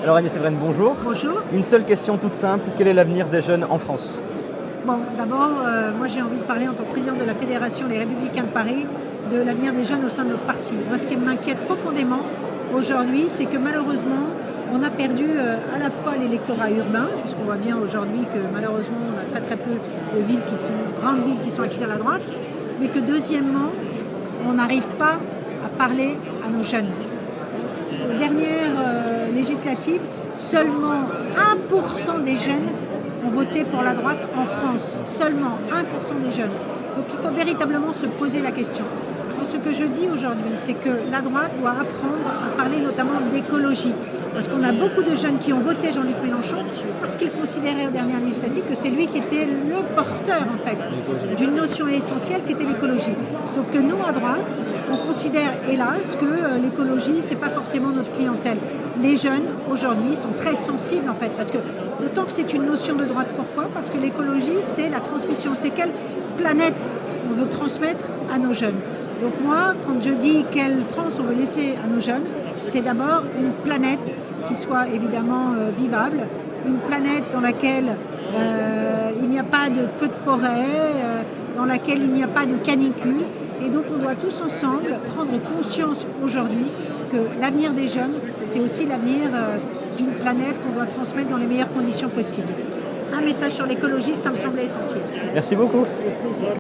Alors Agnès Evren, bonjour. Bonjour. Une seule question toute simple, quel est l'avenir des jeunes en France? Bon, d'abord, moi j'ai envie de parler en tant que présidente de la Fédération Les Républicains de Paris de l'avenir des jeunes au sein de notre parti. Moi, ce qui m'inquiète profondément aujourd'hui, c'est que malheureusement, on a perdu à la fois l'électorat urbain, puisqu'on voit bien aujourd'hui que malheureusement, on a très peu de villes qui sont, grandes villes qui sont acquises à la droite, mais que deuxièmement, on n'arrive pas à parler à nos jeunes. Aux dernières législatives, seulement 1% des jeunes ont voté pour la droite en France. Seulement 1% des jeunes. Donc il faut véritablement se poser la question. Moi, ce que je dis aujourd'hui, c'est que la droite doit apprendre à parler notamment d'écologie. Parce qu'on a beaucoup de jeunes qui ont voté Jean-Luc Mélenchon parce qu'ils considéraient aux dernières législatives que c'est lui qui était le porteur en fait d'une notion essentielle qui était l'écologie. Sauf que nous, à droite, on considère hélas que l'écologie, c'est pas forcément notre clientèle. Les jeunes aujourd'hui sont très sensibles en fait, parce que d'autant que c'est une notion de droite. Pourquoi? Parce que l'écologie, c'est la transmission. C'est quelle planète on veut transmettre à nos jeunes. Donc moi, quand je dis quelle France on veut laisser à nos jeunes, c'est d'abord une planète qui soit évidemment vivable, une planète dans laquelle il n'y a pas de feux de forêt, dans laquelle il n'y a pas de canicule. Et donc on doit tous ensemble prendre conscience aujourd'hui que l'avenir des jeunes, c'est aussi l'avenir d'une planète qu'on doit transmettre dans les meilleures conditions possibles. Un message sur l'écologie, ça me semblait essentiel. Merci beaucoup. Avec plaisir.